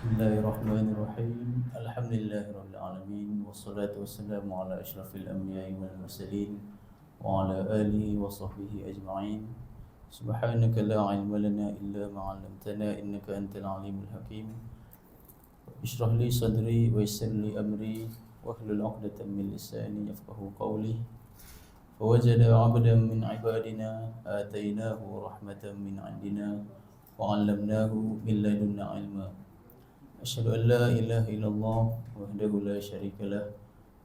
Bismillahirrahmanirrahim. Alhamdulillahirabbil wassalatu wassalamu ala asyrafil anbiya'i wal mursalin wa ala alihi wa sahbihi ajma'in. Subhanaka la ilma lana illa ma 'allamtana innaka antal alimul hakim. Ishrah li sadri wa yassir li amri wahlul 'uqdatam min lisani yafqahu qawli. Fawajada 'abdan min 'ibadina atainahu rahmatan min 'indina wa 'allamnahu min ladunna 'ilma. Asyhadu an la ilaha illallah wahdahu la syarika lah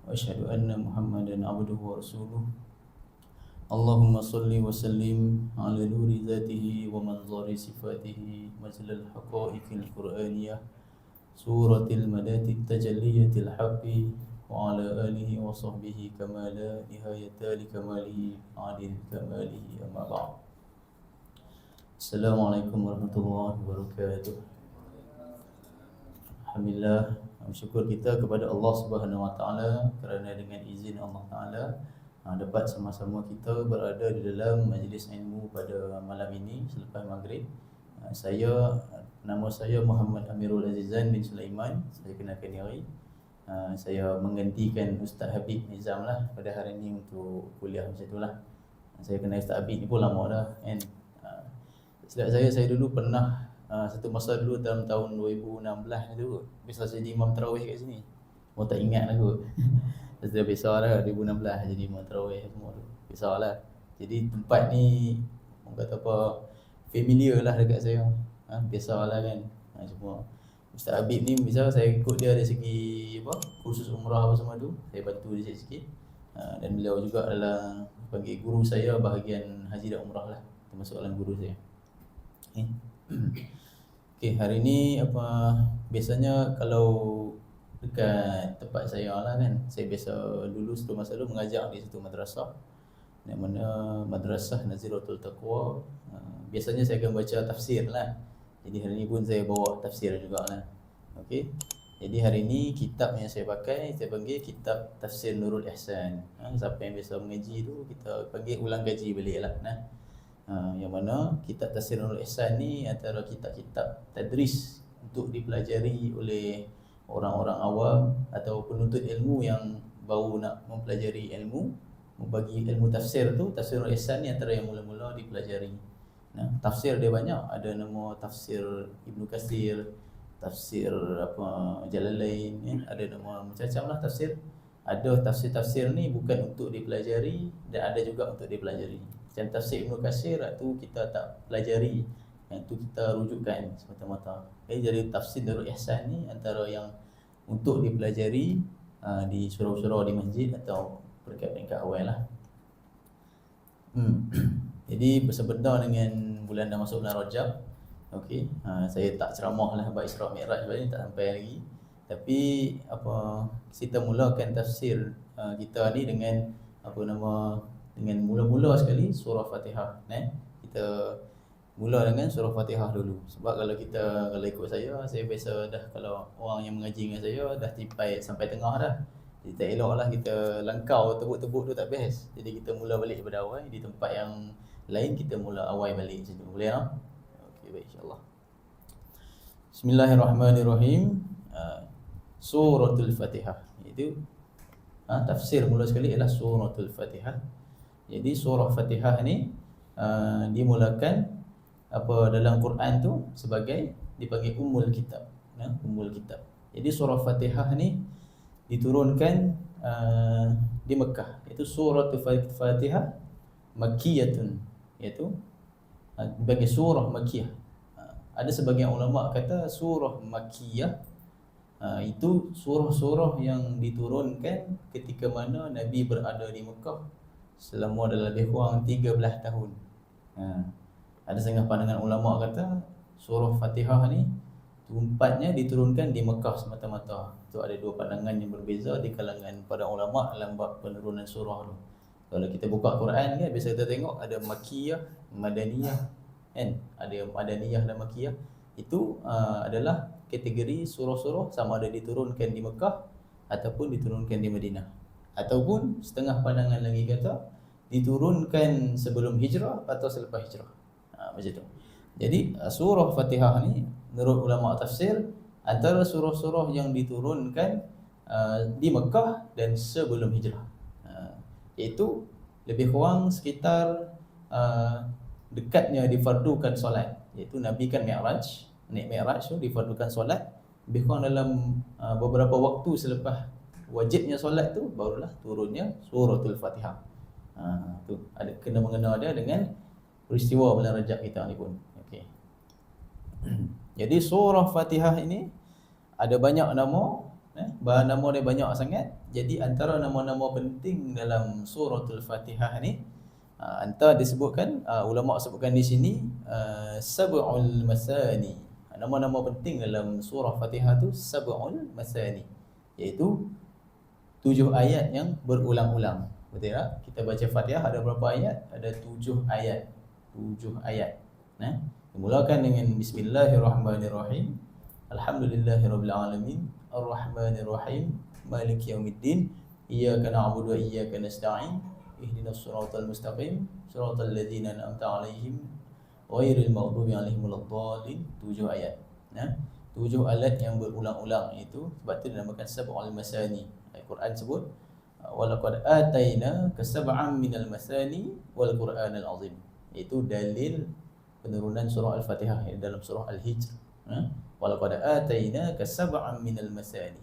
wa asyhadu anna Muhammadan abduhu wa rasuluh. Allahumma salli wa sallim ala nuri zatihi wa manzari sifatihi majlal haqa'iqil qur'aniyah suratil madati tajalliyatil haqqi wa ala alihi wa sahbihi kama la nihayata li kamalihi adil kamalihi amma ba'd. Assalamualaikum warahmatullahi wabarakatuh. Alhamdulillah, bersyukur kita kepada Allah Subhanahu Wa Taala kerana dengan izin Allah Taala dapat sama-sama kita berada di dalam majlis ilmu pada malam ini selepas maghrib. Nama saya Muhammad Amirul Azizan bin Sulaiman. Saya kenalkan diri. Saya menggantikan Ustaz Habib Nizam lah pada hari ini untuk kuliah macam itulah. Saya kenal Ustaz Habib ni pun lama dah kan. Silap saya dulu pernah satu masa dulu dalam tahun 2016 tu bisa jadi imam tarawih kat sini. Mau tak ingat lah kot. Dah biasa dah 2016 jadi imam tarawih semua tu. Biasalah. Jadi tempat ni orang kata apa familiar lah dekat saya. Biasalah kan. Cuma Ustaz Habib ni misal saya ikut dia dari segi apa kursus umrah apa semua tu, saya bantu dia sikit. Dan beliau juga adalah panggil guru saya bahagian haji dan umrah lah. Termasuk dalam guru saya. Okey, hari ni biasanya kalau dekat tempat saya lah kan, saya biasa dulu sebelum masa dulu mengajar di satu madrasah, yang mana Madrasah Naziratul Taqwa. Biasanya saya akan baca tafsir lah. Jadi hari ni pun saya bawa tafsir jugalah. Okey. Jadi hari ni kitab yang saya pakai, saya panggil kitab Tafsir Nurul Ihsan. Siapa yang biasa mengaji tu kita panggil ulang kaji balik lah. Yang mana kitab Tafsir Nurul Ihsan ni antara kitab-kitab tadris untuk dipelajari oleh orang-orang awam atau penuntut ilmu yang baru nak mempelajari ilmu, membagi ilmu tafsir tu. Tafsir Nurul Ihsan ni antara yang mula-mula dipelajari. Tafsir dia banyak, ada nama tafsir Ibnu Katsir, tafsir Jalalain, ada nama macam-macam lah tafsir. Ada tafsir-tafsir ni bukan untuk dipelajari dan ada juga untuk dipelajari. Macam tafsir Ibnu Katsir tu kita tak pelajari, yang tu kita rujukkan semata-mata. Jadi tafsir Nurul Ihsan ni antara yang untuk dipelajari di surau-surau di masjid atau peringkat-peringkat awal lah. Jadi bersempena dengan bulan dah masuk bulan Rajab. Okey, saya tak ceramah lah bab Isra Mi'raj ni, tak sampai lagi. Tapi kita mulakan tafsir kita ni dengan dengan mula-mula sekali surah Fatihah. Kita mula dengan surah Fatihah dulu. Sebab kalau ikut saya biasa dah, kalau orang yang mengaji dengan saya dah tipai sampai tengah dah. Jadi tak elok lah kita langkau tebuk-tebuk tu, tak best. Jadi kita mula balik daripada awal. Di tempat yang lain kita mula awal balik macam tu. Boleh tak? Okey, baik, insya-Allah. Bismillahirrahmanirrahim. Suratul Fatihah. Itu tafsir mula sekali ialah Suratul Fatihah. Jadi surah Fatihah ni dimulakan dalam Quran tu sebagai dipanggil Ummul Kitab. Ummul Kitab. Jadi surah Fatihah ni diturunkan di Mekah. Itu Suratul Fatihah Makkiyatun, iaitu sebagai surah Makkiyah. Ada sebagian ulama kata surah Makkiyah itu surah-surah yang diturunkan ketika mana Nabi berada di Mekah selama dalam lebih kurang 13 tahun. Ada setengah pandangan ulama kata surah Fatihah ni tempatnya diturunkan di Mekah semata-mata. Itu ada dua pandangan yang berbeza di kalangan para ulama dalam bab penurunan surah tu. Kalau kita buka Quran kan, biasa kita tengok ada Makkiyah, Madaniyah kan. Ada Madaniyah dan Makkiyah. Itu adalah kategori surah-surah sama ada diturunkan di Mekah ataupun diturunkan di Madinah. Ataupun setengah pandangan lagi kata diturunkan sebelum hijrah atau selepas hijrah. Macam tu. Jadi surah Fatihah ni menurut ulama tafsir antara surah-surah yang diturunkan di Mekah dan sebelum hijrah. Iaitu lebih kurang sekitar dekatnya difardukan solat, iaitu Nabi kan Mi'raj, naik Mi'raj tu difardukan solat, lebih kurang dalam beberapa waktu selepas wajibnya solat tu barulah turunnya suratul Fatihah. Tu ada kena mengena dia dengan peristiwa bulan Rajab kita ni pun. Okey. Jadi surah Fatihah ini ada banyak nama, bahan nama dia banyak sangat. Jadi antara nama-nama penting dalam suratul Fatihah ni, antara disebutkan, ulama sebutkan di sini sab'ul masani. Nama-nama penting dalam surah Fatihah tu sab'ul masani, iaitu 7 ayat yang berulang-ulang. Betul tak? Kita baca Fatihah ada berapa ayat? Ada 7 ayat. 7 ayat. Dimulakan dengan Bismillahirrahmanirrahim. Alhamdulillahirabbil alamin, arrahmanirrahim, maliki yaumiddin, iyyaka na'budu wa iyyaka nasta'in, ihdinas siratal mustaqim, siratal ladzina an'amta 'alaihim ghairil maghdubi 'alaihim waladdallin. 7 ayat. 7 ayat yang berulang-ulang itu sebab tu dinamakan sab'ul masani. Al-Quran sebut walaqad ataina kasab'an minal masani wal Qur'anal azim. Itu dalil penurunan surah Al-Fatihah dalam surah Al-Hijr. Walaqad atainaka sab'an minal masani.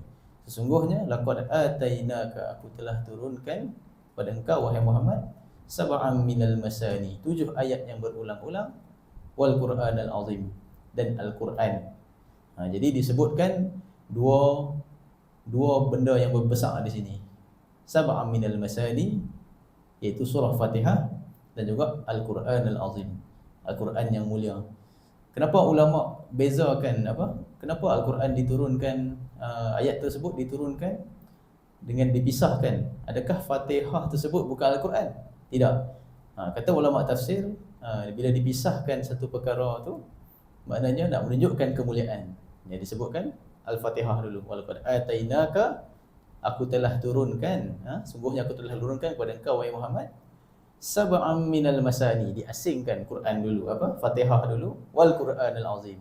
Sesungguhnya laqad atainaka, aku telah turunkan pada engkau wahai Muhammad sab'an minal masani, 7 ayat yang berulang-ulang, wal Qur'anal azim, dan Al-Quran. Jadi disebutkan dua benda yang besar di sini. Sab'an minal masani, iaitu surah Fatihah, dan juga Al-Quranal azim, Al-Quran yang mulia. Kenapa ulama bezakan kenapa Al-Quran diturunkan, ayat tersebut diturunkan dengan dipisahkan? Adakah Fatihah tersebut bukan Al-Quran? Tidak. Kata ulama tafsir, bila dipisahkan satu perkara tu, maknanya nak menunjukkan kemuliaan. Yang disebutkan Al-Fatihah dulu. Walaqad atainaka, aku telah turunkan, sungguhnya aku telah turunkan kepada engkau wahai Muhammad sab'an minal masani, diasingkan Quran dulu, Fatihah dulu, wal Qur'anal azim.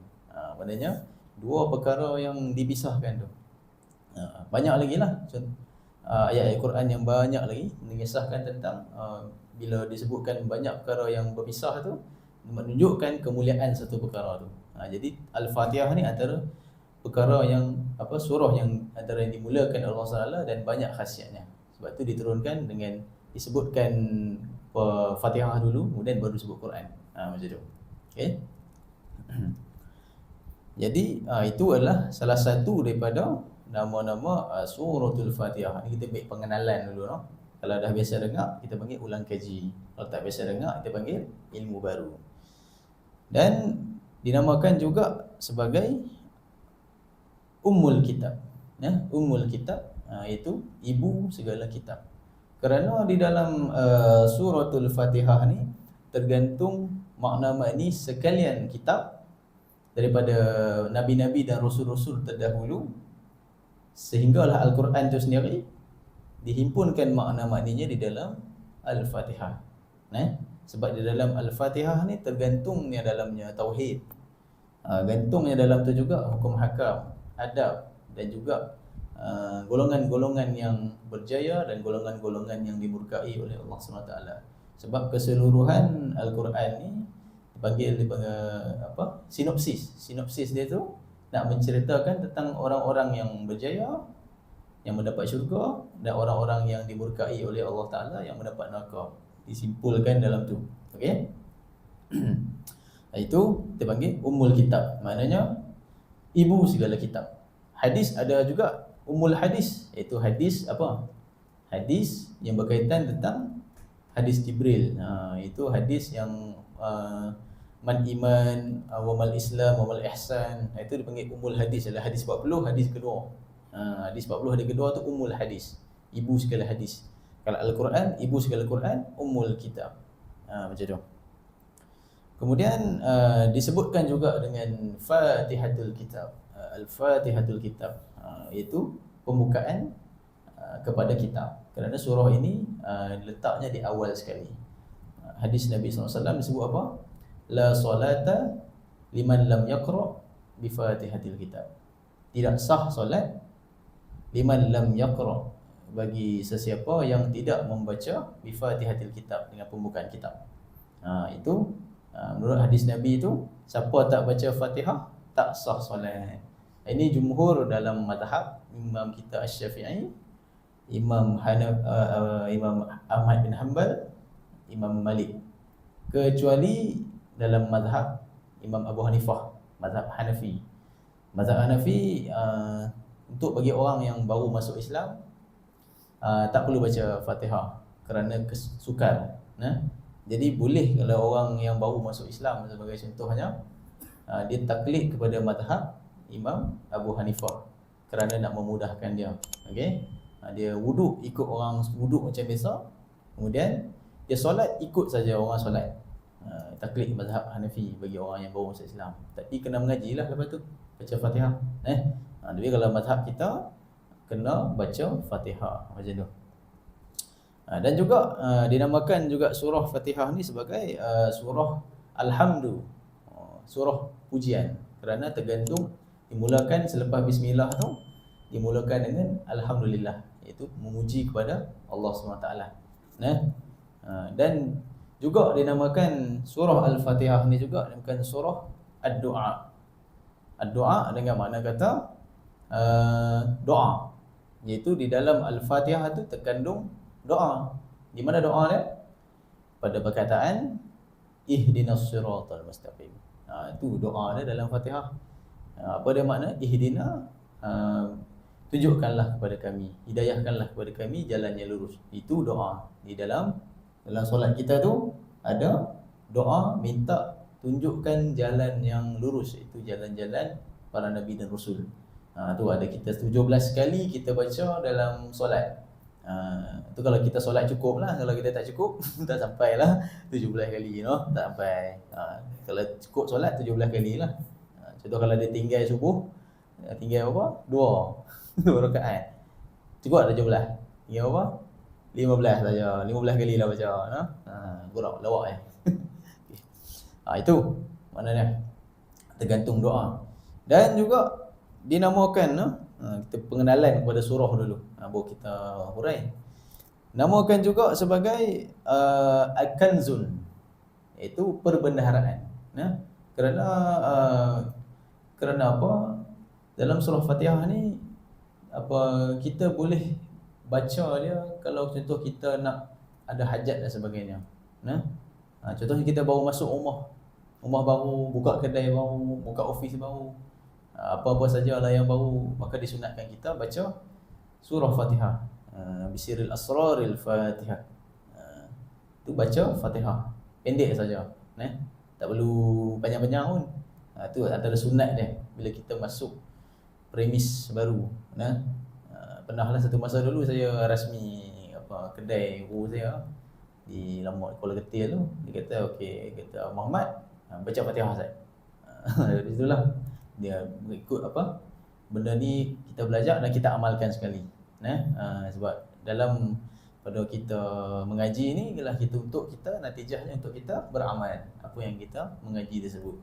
Maknanya dua perkara yang dipisahkan tu. Banyak lagi lah ayat-ayat Quran yang banyak lagi mengisahkan tentang bila disebutkan banyak perkara yang berpisah tu, menunjukkan kemuliaan satu perkara tu. Jadi Al-Fatihah ni antara perkara yang surah yang antara yang dimulakan oleh Allah Taala dan banyak khasiatnya. Sebab tu diturunkan dengan disebutkan Fatihah dulu, kemudian baru disebut Quran. Macam tu. Okey. Jadi itu adalah salah satu daripada nama-nama suratul Fatihah. Ni kita ambil pengenalan dulu, no? Kalau dah biasa dengar, kita panggil ulang kaji. Kalau tak biasa dengar, kita panggil ilmu baru. Dan dinamakan juga sebagai Ummul Kitab. Ummul Kitab, iaitu ibu segala kitab. Kerana di dalam suratul Fatihah ni tergantung makna-makni sekalian kitab daripada nabi-nabi dan rasul-rasul terdahulu, sehinggalah Al-Quran itu sendiri dihimpunkan makna-makninya di dalam Al-Fatihah. Sebab di dalam Al-Fatihah ni tergantungnya dalamnya tauhid, gantungnya dalam tu juga hukum hakam, adab, dan juga golongan-golongan yang berjaya dan golongan-golongan yang dimurkai oleh Allah SWT. Sebab keseluruhan Al-Quran ni dipanggil sinopsis. Sinopsis dia tu nak menceritakan tentang orang-orang yang berjaya, yang mendapat syurga, dan orang-orang yang dimurkai oleh Allah Ta'ala yang mendapat neraka. Disimpulkan dalam tu. Okey. Itu dipanggil Ummul Kitab. Maknanya ibu segala kitab. Hadis ada juga Ummul Hadis, iaitu hadis hadis yang berkaitan tentang hadis Jibril. Itu hadis yang man iman wa mal islam wa mal ihsan. Itu dipanggil Ummul Hadis. Adalah hadis 40, hadis kedua. Hadis 40 hadis kedua tu Ummul Hadis, ibu segala hadis. Kalau Al-Quran, ibu segala Quran, Ummul Kitab. Macam tu. Kemudian disebutkan juga dengan Fatihatul Kitab. Al-Fatihatul Kitab, iaitu pembukaan kepada kitab. Kerana surah ini letaknya di awal sekali. Hadis Nabi SAW disebut apa? La salata liman lam yaqra bi Fatihatil Kitab. tidak sah solat liman lam yaqra, bagi sesiapa yang tidak membaca bi Fatihatil kitab, dengan pembukaan kitab. Itu menurut hadis Nabi itu, siapa tak baca Fatihah tak sah solat. Ini jumhur dalam mazhab Imam kita Asy-Syafi'i, Imam Ahmad bin Hanbal, Imam Malik, kecuali dalam mazhab Imam Abu Hanifah, mazhab Hanafi. Mazhab Hanafi untuk bagi orang yang baru masuk Islam tak perlu baca Fatihah kerana sukar. Jadi boleh kalau orang yang baru masuk Islam, sebagai contohnya, dia taklid kepada mazhab Imam Abu Hanifah kerana nak memudahkan dia. Okey, dia wuduk ikut orang wuduk macam biasa, kemudian dia solat ikut saja orang solat. Taklid mazhab Hanafi bagi orang yang baru masuk Islam. Tapi kena mengajilah lepas tu baca Fatihah. Tapi kalau mazhab kita kena baca Fatihah macam tu. Dan juga dinamakan juga surah Fatihah ni sebagai surah Alhamdu, surah pujian, kerana tergantung dimulakan selepas bismillah tu dimulakan dengan alhamdulillah, iaitu memuji kepada Allah SWT. Dan juga dinamakan surah Al-Fatihah ni juga dinamakan surah Ad-Du'a. Ad-Du'a dengan makna kata doa, iaitu di dalam Al-Fatihah tu terkandung doa. Di mana doa dia? Pada perkataan ihdinas siratal mustaqim. Itu doa dia dalam Fatihah. Apa dia makna? Ihdina, tunjukkanlah kepada kami, hidayahkanlah kepada kami jalan yang lurus. Itu doa. Di dalam solat kita tu ada doa minta tunjukkan jalan yang lurus, itu jalan-jalan para nabi dan rasul. Tu ada kita 17 kali kita baca dalam solat. Tu kalau kita solat cukup lah. Kalau kita tak cukup tak sampai lah 17 kali, tak sampai. Kalau cukup solat 17 kali lah. Contoh kalau dia tinggal subuh, tinggal berapa? 2 rakaat, cukup tak 17? Tinggal berapa? 15 saja. 15 kali lah baca. Kurang lawak Itu maknanya tergantung doa. Dan juga dinamakan, kita pengenalan kepada surah dulu, baru kita hurai. Namakan juga sebagai Al-Kanzun, iaitu perbendaharaan. Kerana apa? Dalam surah Fatihah ni kita boleh baca dia kalau contoh kita nak ada hajat dan sebagainya. Contohnya kita baru masuk rumah baru, buka kedai baru, buka ofis baru, apa-apa sajalah yang baru, maka disunatkan kita baca surah Fatihah. Bisiril asraril Fatihah. Tu baca Fatihah. Pendek saja. Tak perlu panjang-panjang pun. Tu antara sunat dia bila kita masuk premis baru. Pernahlah satu masa dulu saya rasmi kedai guru saya di Lamot Kuala Ketil tu. Dia kata okey, kata Muhammad, baca Fatihah Ustaz. Dari situlah dia ikut benda ni kita belajar dan kita amalkan sekali. Sebab dalam pada kita mengaji ni ialah kita untuk kita, natijahnya untuk kita beramal apa yang kita mengaji tersebut.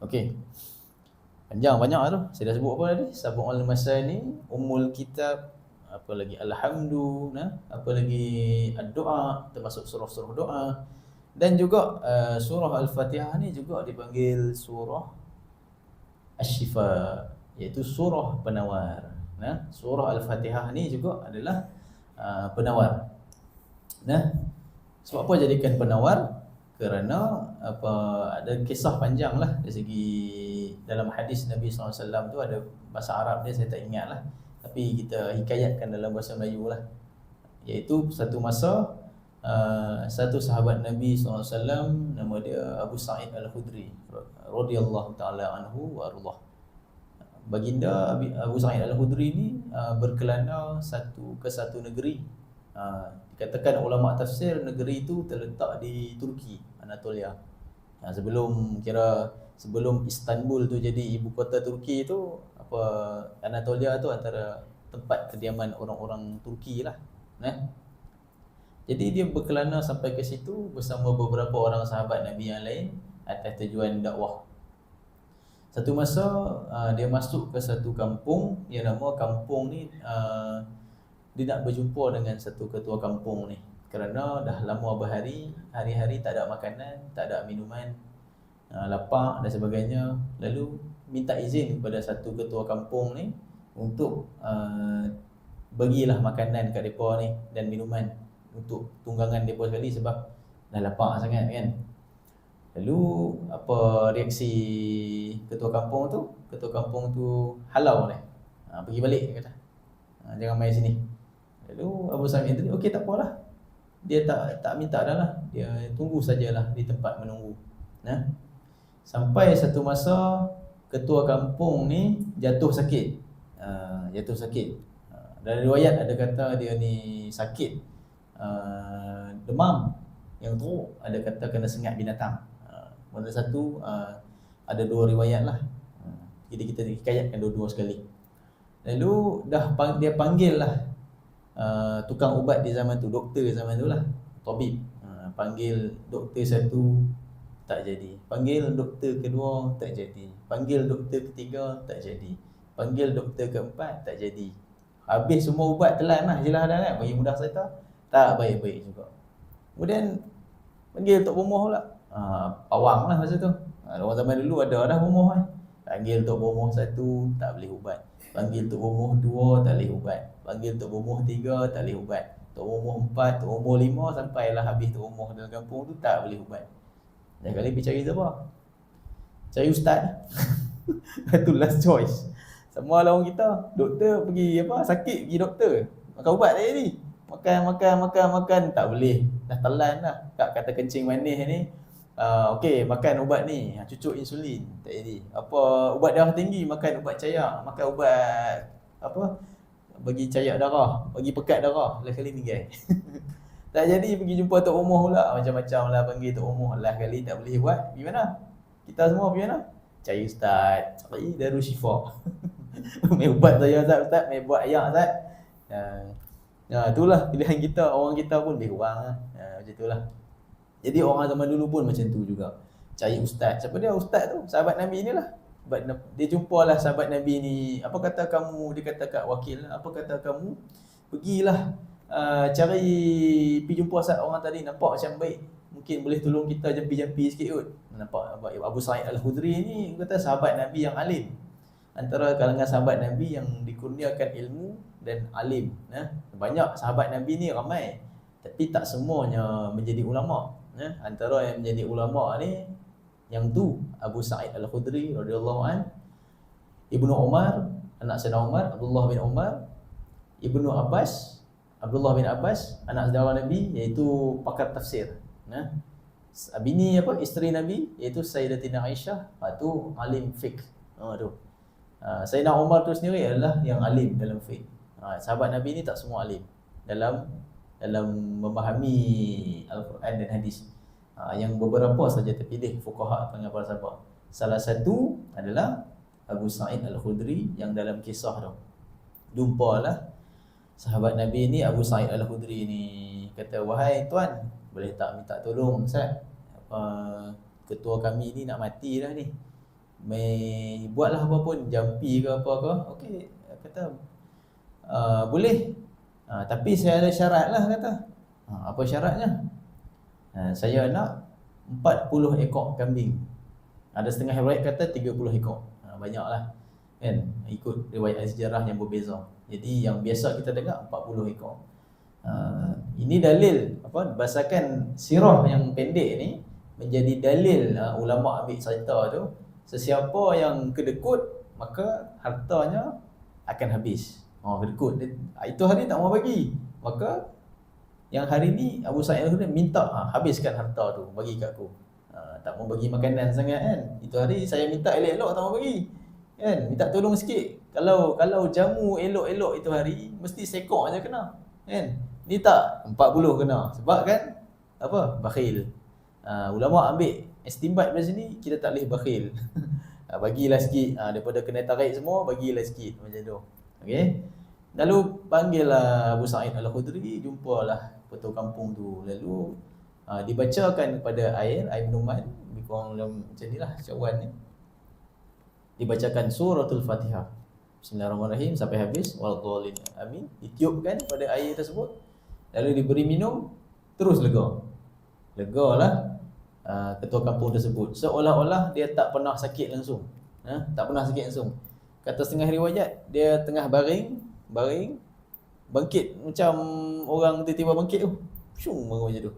Okey. Banyak tu. Saya dah sebut apa tadi? Sab'ul Masani, Ummul Kitab, apa lagi Alhamdu, apa lagi Ad-Du'a, termasuk surah-surah doa. Dan juga surah Al-Fatihah ni juga dipanggil surah Asy-Syifa, iaitu surah penawar. Surah Al-Fatihah ni juga adalah penawar. Sebab apa jadikan penawar? Kerana ada kisah panjang lah dari segi dalam hadis Nabi SAW tu, ada bahasa Arab dia saya tak ingat lah, tapi kita hikayatkan dalam bahasa Melayu lah. Iaitu satu masa satu sahabat Nabi SAW, nama dia Abu Sa'id Al-Khudri radhiyallahu ta'ala anhu wa ardhah. Baginda Abu Sa'id Al-Khudri ni berkelana ke satu negeri. Dikatakan ulama tafsir negeri itu terletak di Turki, Anatolia. Sebelum Istanbul tu jadi ibu kota Turki tu, Anatolia tu antara tempat kediaman orang-orang Turki lah. Jadi dia berkelana sampai ke situ bersama beberapa orang sahabat Nabi yang lain atas tujuan dakwah. Satu masa dia masuk ke satu kampung yang nama kampung ni dia nak berjumpa dengan satu ketua kampung ni kerana dah lama berhari, hari-hari tak ada makanan, tak ada minuman, lapar dan sebagainya. Lalu minta izin kepada satu ketua kampung ni untuk bagilah makanan kat depa ni dan minuman untuk tunggangan depa sekali sebab dah lapar sangat kan. Lalu apa reaksi ketua kampung tu? Ketua kampung tu halau ni. Pergi balik dia kata. Jangan main sini. Lalu Abu Sa'id tadi okey tak apalah. Dia tak minta dah lah. Dia tunggu sajalah di tempat menunggu. Sampai satu masa ketua kampung ni jatuh sakit. Jatuh sakit. Dalam riwayat ada kata dia ni sakit demam yang teruk, ada kata kena sengat binatang. Mana satu ada dua riwayat lah. Jadi kita hikayatkan dua-dua sekali. Lalu dia panggil lah tukang ubat di zaman tu, doktor zaman tu lah, tabib. Panggil doktor satu tak jadi, panggil doktor kedua tak jadi, panggil doktor ketiga tak jadi, panggil doktor keempat tak jadi. Habis semua ubat telan lah, jelas dah kan, bagi mudah cerita tak baik-baik juga. Kemudian panggil Tok Bomoh pula. Awang lah masa tu. Orang zaman dulu ada dah bomoh kan. Panggil Tok Bomoh satu tak boleh ubat, panggil Tok Bomoh dua tak boleh ubat, panggil Tok Bomoh tiga tak boleh ubat, Tok Bomoh empat, Tok Bomoh lima, sampailah habis Tok Bomoh dalam kampung tu tak boleh ubat. Dan kali pergi cari siapa? Cari ustaz. Itu last choice. Semua lah orang kita, doktor pergi sakit pergi doktor, makan ubat tak jadi. Makan tak boleh. Dah telan dah. Kata kencing manis ni. Okey, makan ubat ni, cucuk insulin tak jadi. Apa ubat darah tinggi, makan ubat cayak, makan ubat bagi cayak darah, bagi pekat darah, last kali meninggal. Tak jadi, pergi jumpa Tok Bomoh pula, macam-macam lah panggil Tok Bomoh, last kali tak boleh buat. Pergi mana? Kita semua pergi mana? Cari ustaz, cari Darul Syifa. Mai ubat saya ustaz, mai buat ayak ustaz. Itulah pilihan kita, orang kita pun lebih kurang lah. Macam itulah. Jadi orang zaman dulu pun macam tu juga. Cari ustaz. Siapa dia ustaz tu? Sahabat Nabi ni lah. Dia jumpalah sahabat Nabi ni. Apa kata kamu? Dia kata kat wakil lah. Apa kata kamu? Pergilah pergi jumpa orang tadi. Nampak macam baik. Mungkin boleh tolong kita jampi-jampi sikit kot. Nampak Abu Sa'id Al-Khudri ni kata sahabat Nabi yang alim. Antara kalangan sahabat Nabi yang dikurniakan ilmu dan alim. Banyak sahabat Nabi ni ramai. Tapi tak semuanya menjadi ulama. Antara yang menjadi ulama ni yang tu Abu Sa'id Al-Khudri radhiyallahu an, Ibnu Umar, anak Sayyidina Umar, Abdullah bin Umar, Ibnu Abbas, Abdullah bin Abbas, anak saudara Nabi, iaitu pakar tafsir. Bini isteri Nabi iaitu Sayyidatina Aisyah, tu alim fiqh. Tu. Sayyidina Umar tu sendiri adalah yang alim dalam fiqh. Sahabat Nabi ni tak semua alim dalam memahami Al-Quran dan hadis. Yang beberapa saja terpilih fuqaha dengan para sahabat. Salah satu adalah Abu Sa'id Al-Khudri yang dalam kisah tu. Jumpalah sahabat Nabi ni, Abu Sa'id Al-Khudri ni kata, "Wahai tuan, boleh tak minta tolong Ustaz? Ketua kami ni nak mati dah ni. Buatlah apa pun, jampi ke apa ke." Okey, kata boleh. Tapi saya ada syarat lah kata. Apa syaratnya? Saya nak 40 ekor kambing. Ada setengah riwayat kata 30 ekor. Banyaklah kan, ikut riwayat sejarah yang berbeza. Jadi yang biasa kita dengar 40 ekor. Ini dalil berdasarkan sirah yang pendek ni menjadi dalil ulama ambil cerita tu, sesiapa yang kedekut maka hartanya akan habis. Kedekut itu hari tak mau bagi, maka yang hari ni Abu Sa'id Al-Khudri minta habiskan harta tu, bagi kat aku. Tak mau bagi makanan sangat kan. Itu hari saya minta elok-elok tak mau bagi. Kan, minta tolong sikit. Kalau jamu elok-elok itu hari mesti sekor aja kena. Kan? Ni tak 40 kena. Sebab kan bakhil. Ulama ambil istinbat dari sini, kita tak boleh bakhil. Bagilah sikit. Daripada kena tarik semua, bagilah sikit macam tu. Okey. Lalu panggillah Abu Sa'id Al-Khudri, jumpalah ketua kampung tu. Lalu dibacakan kepada air minuman, lebih kurang macam ni lah cawan ni. dibacakan suratul Fatihah. Bismillahirrahmanirrahim sampai habis, waladhdallin. Amin. Ditiupkan pada air tersebut, lalu diberi minum, terus lega. Legalah ketua kampung tersebut. Seolah-olah dia tak pernah sakit langsung. Tak pernah sakit langsung. Kata setengah riwayat, dia tengah baring, bangkit macam orang tiba-tiba bangkit tu. Syung bangun macam tu.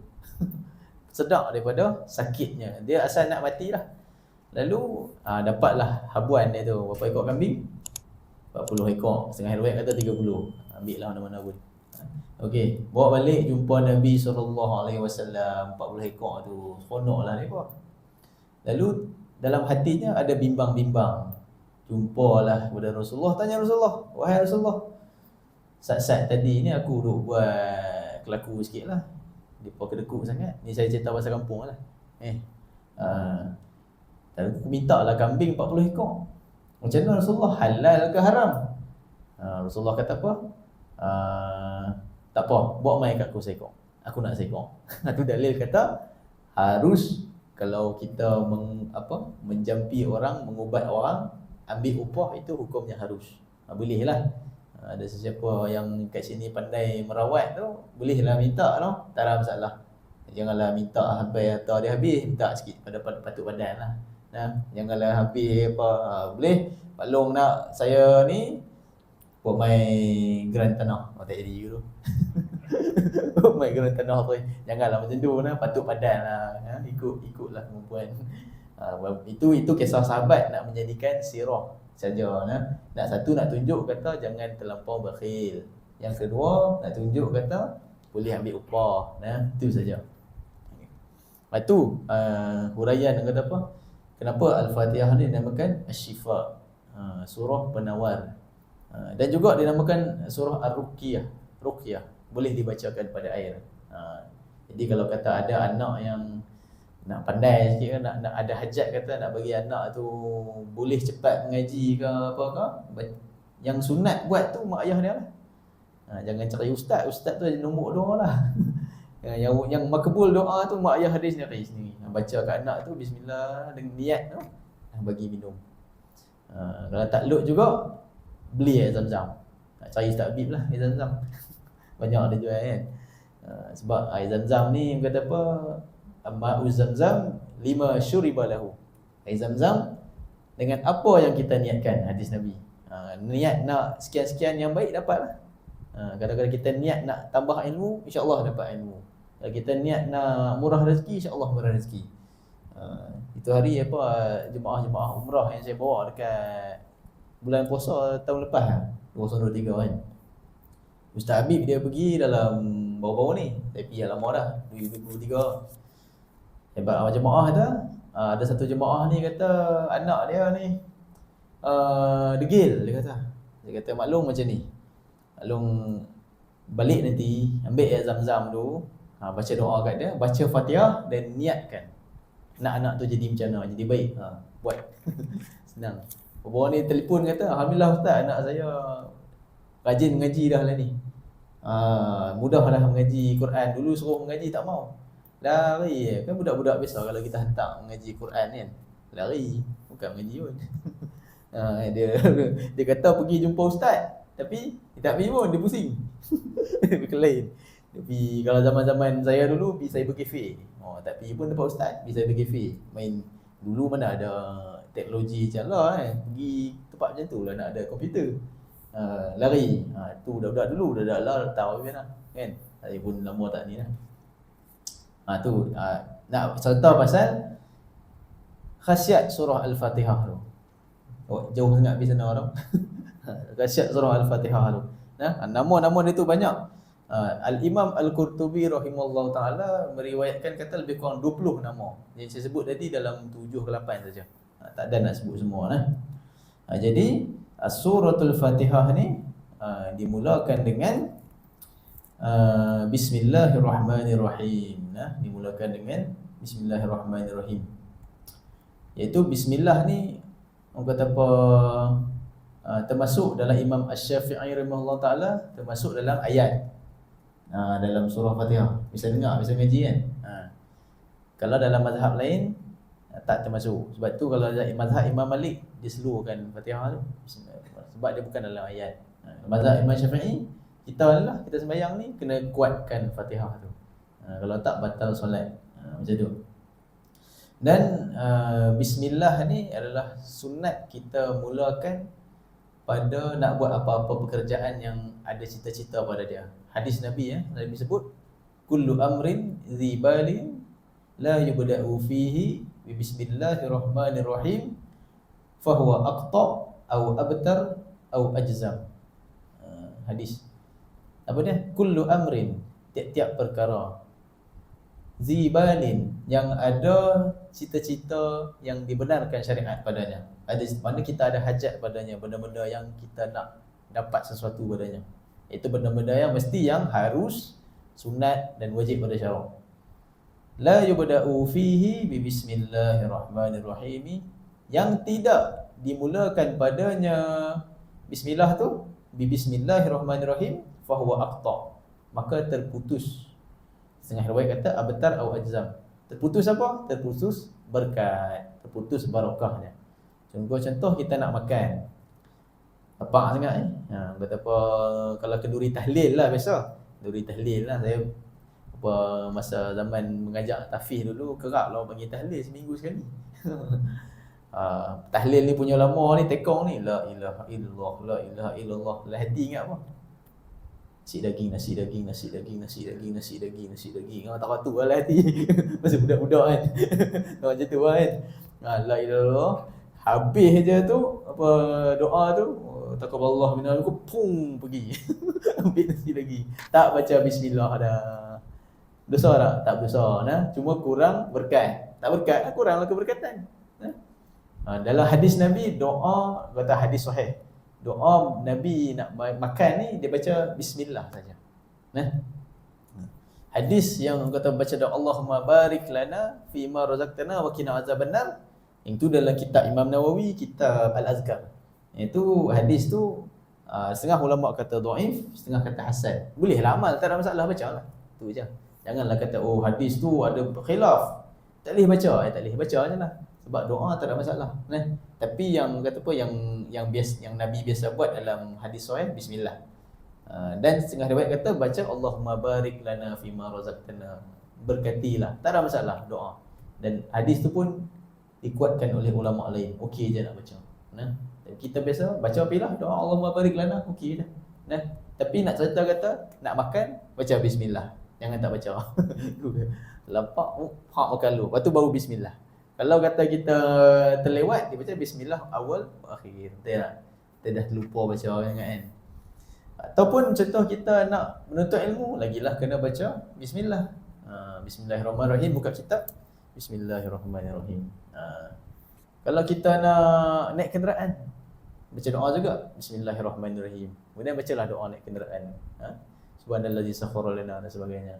Sedar daripada sakitnya. Dia asal nak mati lah. Lalu dapatlah habuan dia tu. Berapa ekor kambing? 40 ekor. Setengah riwayat kata 30. Ambil lah mana-mana pun. Okey, bawa balik jumpa Nabi SAW 40 ekor tu. Seronoklah mereka. Lalu dalam hatinya ada bimbang-bimbang. Jumpalah kepada Rasulullah, tanya Rasulullah, wahai Rasulullah, saat-saat tadi ni aku duk buat kelaku sikit lah. Mereka kedekut sangat. Ni saya cerita pasal kampung lah. Aku minta lah kambing 40 ekor. Macam mana Rasulullah, halal ke haram? Rasulullah kata apa? Tak apa, bawa mai kat aku seekor. Aku nak seekor. Itu dalil kata harus kalau kita menjampi orang, mengubat orang, ambil upah, itu hukumnya harus. Boleh lah. Ada sesiapa yang kat sini pandai merawat tu, bolehlah minta tu, tak ada masalah. Janganlah minta sampai harta dia habis, minta sikit pada patut badan lah. Janganlah habis apa. Boleh, Pak Long nak saya ni buat main geran tanah. Tak jadi dulu. Buat main geran tanah tu. Janganlah macam tu lah, patut badan lah. Ikutlah kemampuan. Itu kisah sahabat nak menjadikan sirah saja. Nak satu, nak tunjuk kata jangan terlampau bakhil. Yang kedua, nak tunjuk kata boleh ambil upah. Itu saja. Lepas tu huraian kata apa? Kenapa Al-Fatihah ni dinamakan Asy-Syifa, surah penawar. Dan juga dinamakan surah Ar-Ruqyah. Ruqyah boleh dibacakan pada air. Jadi kalau kata ada anak yang nak pandai sikit kan, nak ada hajat kata nak bagi anak tu boleh cepat mengaji ke apa ke, yang sunat buat tu mak ayah dia lah. Jangan cari ustaz tu nombor doa lah. yang makbul doa tu mak ayah dia sendiri. Baca kat anak tu bismillah dengan niat tu, bagi minum. Kalau tak lot juga, beli air Zam-Zam. Cari Ustaz Habib lah air Zam-Zam. Banyak dia jual kan. Sebab air Zam-Zam ni kata apa, Ma'u Zam-Zam lima syuriba lahu. Air Zam-Zam dengan apa yang kita niatkan, hadis Nabi. Niat nak sekian-sekian yang baik dapatlah. Kadang-kadang kita niat nak tambah ilmu, insya-Allah dapat ilmu. Kalau kita niat nak murah rezeki, insya-Allah murah rezeki. Itu hari jemaah-jemaah umrah yang saya bawa dekat bulan puasa tahun lepas lah, 2023 kan. Ustaz Habib dia pergi dalam baru-baru ni, tapi dah lama dah, 2023. Hebat jemaah tu. Ada satu jemaah ni kata anak dia ni degil, dia kata maklum macam ni. Maklum balik nanti ambil air Zam-Zam tu, baca doa kat dia, baca Fatihah dan niatkan nak anak tu jadi macam mana, jadi baik. Buat. Senang. Baru ni telefon kata, alhamdulillah Ustaz, anak saya rajin mengaji dah lah ni. Mudah dah mengaji Quran. Dulu suruh mengaji tak mau. Lari. Kan budak-budak biasa kalau kita hantar mengaji Quran kan, lari, bukan mengaji pun. Dia kata pergi jumpa ustaz, tapi dia tak pergi pun, dia pusing. Dia lain. Tapi kalau zaman-zaman saya dulu, saya pergi kafe. Tak pergi pun tempat ustaz, saya pergi kafe. Main dulu mana ada teknologi macam lah pergi tempat macam tu lah, nak ada komputer. Lari. Tu budak-budak dulu, dah lah tahu kan. Saya pun lama tak ni lah. Tu nak cerita pasal khasiat surah Al-Fatihah tu. Jauh sangat pergi sana tu. Khasiat surah Al-Fatihah tu. Nama-nama dia tu banyak. Al-Imam Al-Qurtubi rahimahullah ta'ala meriwayatkan kata lebih kurang 20 nama. Yang saya sebut tadi dalam 7 ke 8 saja. Tak ada nak sebut semua lah. Jadi suratul Fatihah ni dimulakan dengan Bismillahirrahmanirrahim. Dimulakan dengan Bismillahirrahmanirrahim. Iaitu Bismillah ni orang kata apa, termasuk dalam Imam Asy-Syafi'i rahimahullah ta'ala, termasuk dalam ayat dalam surah Fatihah. Bisa dengar, bisa ngaji kan. Kalau dalam mazhab lain tak termasuk. Sebab tu kalau mazhab Imam Malik dia slowkan Fatihah tu. Sebab dia bukan dalam ayat. Mazhab Imam Syafi'i kita sembahyang ni kena kuatkan Fatihah tu. Kalau tak batal solat. Macam tu. Dan bismillah ni adalah sunat kita mulakan pada nak buat apa-apa pekerjaan yang ada cita-cita pada dia. Hadis Nabi Nabi sebut kullu amrin dzibalin la yubda'u fihi bi bismillahirrahmanirrahim fahuwa aqta au abtar au ajzam. Hadis apa dia? Kullu amrin, tiap-tiap perkara, zibalin, yang ada cita-cita yang dibenarkan syariat padanya. Ada mana kita ada hajat padanya, benda-benda yang kita nak dapat sesuatu padanya. Itu benda-benda yang mesti yang harus, sunat dan wajib pada syarak. La yubda'u fihi bi bismillahirrahmanirrahim, yang tidak dimulakan padanya bismillah tu bi bismillahirrahmanirrahim fahuwa aqta, maka terputus. Setengah riwayat kata abtar atau ajzam. Terputus apa? Terputus berkat, terputus barakahnya. Contoh kita nak makan, lapar sangat betapa kalau kenduri tahlil lah biasa. Kenduri tahlil lah, saya apa masa zaman mengajar tahfiz dulu kerap lah bagi tahlil seminggu sekali. Tahlil ni punya lama ni, tekong ni, la ilaha illallah, la ilaha illallah. Dalam hati ingat apa? Nasi daging, nasi daging, nasi daging, nasi daging, nasi daging, nasi daging. Tak patuh lah hati. Masa budak-budak kan. Macam tu kan. La ilaha illallah. Habis je tu apa doa tu, taqabbalallahu minna wa pung pergi. Ambil nasi lagi. Tak baca bismillah dah. Dosa tak? Tak berdosa nah. Cuma kurang berkat. Tak berkat, kuranglah keberkatan. Dalam hadis Nabi, doa, kata hadis sahih, doa Nabi nak makan ni dia baca bismillah saja. Hadis yang kata baca doa Allahumma barik lana fima razaqtana wa qina azabannar, itu dalam kitab Imam Nawawi, kitab Al-Azkar. Itu hadis tu setengah ulama kata dhaif, setengah kata hasan. Bolehlah amal, tak ada masalah, bacalah. Tu je. Janganlah kata oh hadis tu ada khilaf, tak boleh baca, tak boleh baca ajalah. Sebab doa tak ada masalah. Tapi yang kata apa, yang biasa, yang Nabi biasa buat dalam hadis sahih, bismillah. Dan setengah riwayat kata baca Allahumma barik lana fima razaqtana, berkatilah, tak ada masalah doa. Dan hadis tu pun dikuatkan oleh ulama lain, okey je nak baca. Dan kita biasa baca apalah doa Allahumma barik lana, okey dah. Tapi nak cerita kata nak makan, baca bismillah. Jangan tak baca. Lampak hak makan lu, lepas tu baru bismillah. Kalau kata kita terlewat, dia baca bismillah awal akhir. Kita dah terlupa baca kan. Ataupun contoh kita nak menuntut ilmu, lagilah kena baca bismillah. Bismillahirrahmanirrahim, buka kitab bismillahirrahmanirrahim. Kalau kita nak naik kenderaan, baca doa juga bismillahirrahmanirrahim. Kemudian bacalah doa naik kenderaan. Subhanallazi sakhkhara lana dan sebagainya.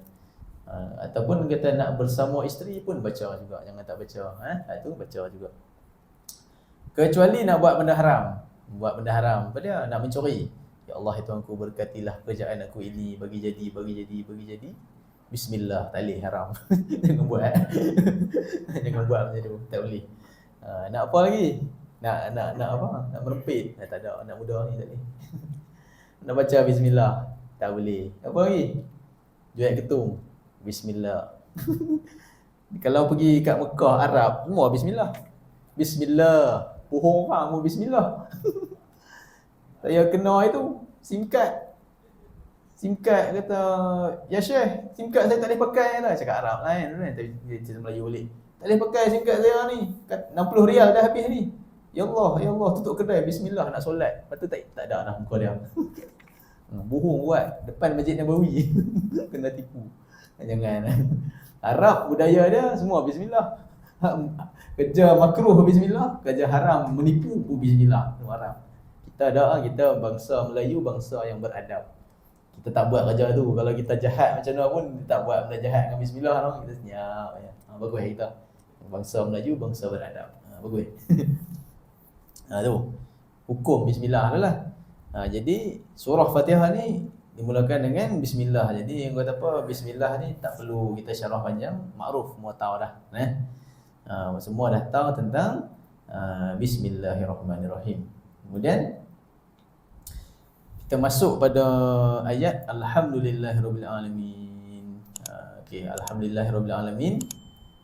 Ataupun kita nak bersama isteri pun baca juga, jangan tak baca. Itu baca juga. Kecuali nak buat benda haram. Buat benda haram, apa dia? Nak mencuri. Ya Allah, ya Tuhanku, berkatilah kerjaan aku ini, bagi jadi. Bismillah, tak boleh, haram. Jangan buat. Jangan buat macam tu, tak boleh. Nak apa lagi? Nak apa? Nak merempit. Tak ada, anak muda ni tak boleh. Nak baca bismillah, tak boleh. Apa lagi? Jual ketum, bismillah. Kalau pergi kat Mekah, Arab, semua bismillah. Bismillah. Bohong orang pun bismillah. Saya kena itu SIM card kata, ya Syekh, SIM card saya tak boleh pakai lah. Cakap Arab lain kan, dia cerita Melayu boleh. Tak boleh pakai SIM card saya ni, 60 rial dah habis ni. Ya Allah, tutup kedai, bismillah nak solat. Lepas tu tak ada dah muka dia. Bohong buat depan Masjid Nabawi. Kena tipu. Jangan. Arab budaya dia semua bismillah. Kerja makruh bismillah, kerja haram menipu bismillah. Itu Arab. Kita bangsa Melayu, bangsa yang beradab. Kita tak buat kerja tu. Kalau kita jahat macam mana pun, kita tak buat benda jahat dengan bismillah tu. Kita senyap ya. Bagus kita. Bangsa Melayu, bangsa beradab. Bagus. Tu. Hukum bismillah adalah. Jadi surah Fatihah ni dimulakan dengan bismillah. Jadi yang kata apa, bismillah ni tak perlu kita syarah panjang, makruf, semua tahu dah. Semua dah tahu tentang Bismillahirrahmanirrahim. Kemudian kita masuk pada ayat Alhamdulillahirabbil alamin. Okey, Alhamdulillahirabbil alamin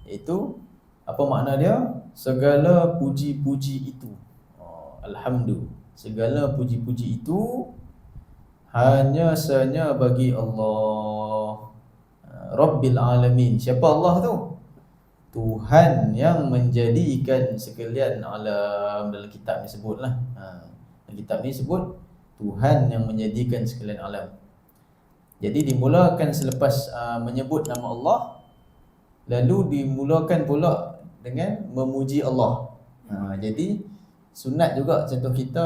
iaitu apa makna dia? Segala puji-puji itu. Alhamdulillah. Segala puji-puji itu hanya sahaja bagi Allah Rabbil alamin. Siapa Allah tu? Tuhan yang menjadikan sekalian alam. Dalam kitab ni sebutlah. Dalam kitab ni sebut Tuhan yang menjadikan sekalian alam. Jadi dimulakan selepas menyebut nama Allah, lalu dimulakan pula dengan memuji Allah. Jadi sunat juga contoh kita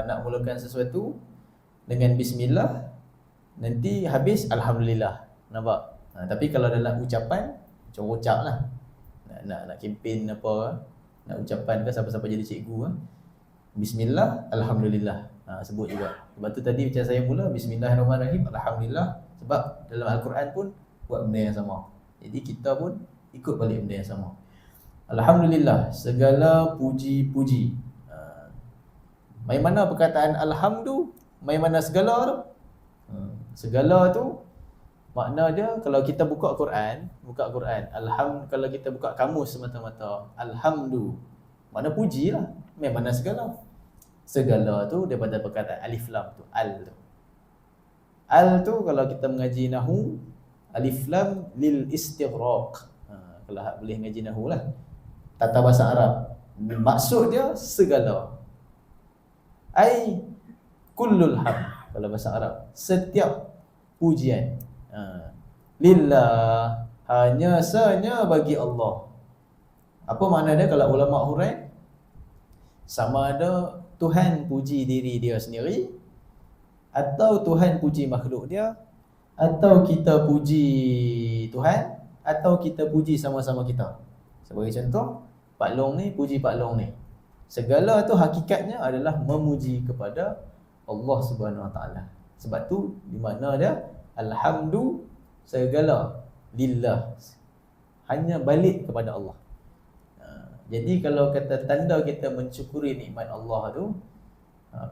nak mulakan sesuatu dengan bismillah, nanti habis alhamdulillah. Nampak? Tapi kalau dalam ucapan, macam ucap lah. Nak kempen apa, nak ucapan ke siapa-siapa jadi cikgu, bismillah, alhamdulillah. Sebut juga. Sebab tu tadi macam saya mula bismillahirrahmanirrahim, alhamdulillah. Sebab dalam Al-Quran pun buat benda yang sama. Jadi kita pun ikut balik benda yang sama. Alhamdulillah, segala puji-puji. Mai mana perkataan alhamdu, mai mana segala tu? Segala tu makna dia kalau kita buka Quran, kalau kita buka kamus semata-mata, alhamdu makna puji lah. Mai mana segala? Segala tu daripada perkataan alif lam tu, al tu. Al tu kalau kita mengaji nahwu, alif lam lil istighraq. Kalau boleh mengaji nahwu lah. Tata bahasa Arab. Maksud dia segala. Ai kullul hamd kalau bahasa Arab. Setiap pujian. Lillah, hanya sahaja bagi Allah. Apa makna dia kalau ulama hurai? Sama ada Tuhan puji diri dia sendiri, atau Tuhan puji makhluk dia, atau kita puji Tuhan, atau kita puji sama-sama kita. Sebagai contoh, Pak Long ni puji Pak Long ni. Segala tu hakikatnya adalah memuji kepada Allah Subhanahu Wa Taala. Sebab tu di makna dia alhamdu, segala lillah, hanya balik kepada Allah. Jadi kalau kata tanda kita mensyukuri nikmat Allah tu,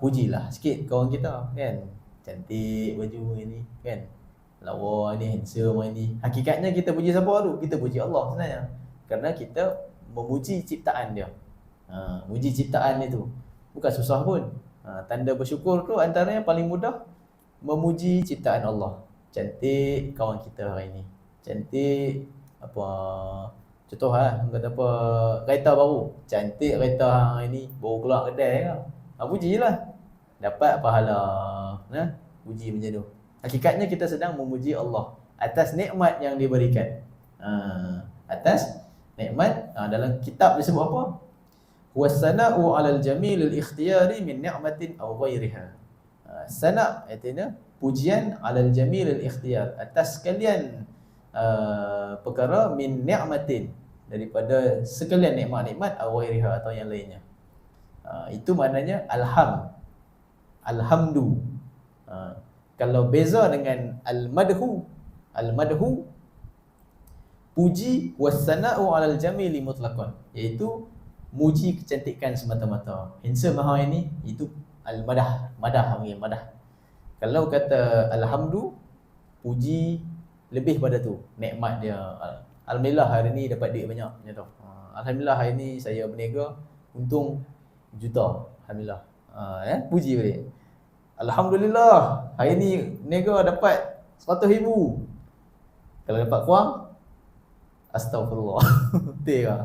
pujilah sikit kawan kita kan. Cantik baju ini kan, lawa ni, handsome ni. Hakikatnya kita puji siapa tu? Kita puji Allah sebenarnya. Kerana kita memuji ciptaan dia. Muji ciptaan itu bukan susah pun. Tanda bersyukur tu antaranya paling mudah memuji ciptaan Allah. Cantik kawan kita hari ni. Cantik apa, contoh kata apa, kereta baru. Cantik kereta hari ni, baru keluar kedai kan. Pujilah. Dapat pahala. Puji macam tu. Hakikatnya kita sedang memuji Allah atas nikmat yang diberikan. Atas nikmat, dalam kitab disebut apa? Wassana'u 'alal jamilil ikhtiyari min ni'matin aw ghairiha. Sana' artinya pujian 'alal jamilil ikhtiyar, atas sekalian perkara min ni'matin, daripada sekalian nikmat-nikmat aw ghairiha atau yang lainnya. Itu maknanya alhamdu. Kalau beza dengan al-madhu puji wassana'u 'alal jamili mutlaqan, iaitu muji kecantikan semata-mata. Handsome hari ini, itu al-madah, madah. Kalau kata alhamdu, puji lebih pada tu, nikmat dia. Alhamdulillah hari ni dapat duit banyak macam tu. Alhamdulillah hari ni saya berniaga untung juta. Alhamdulillah. Puji balik. Alhamdulillah hari ni niaga dapat 100,000. Kalau dapat kurang, astagfirullah. Betul lah.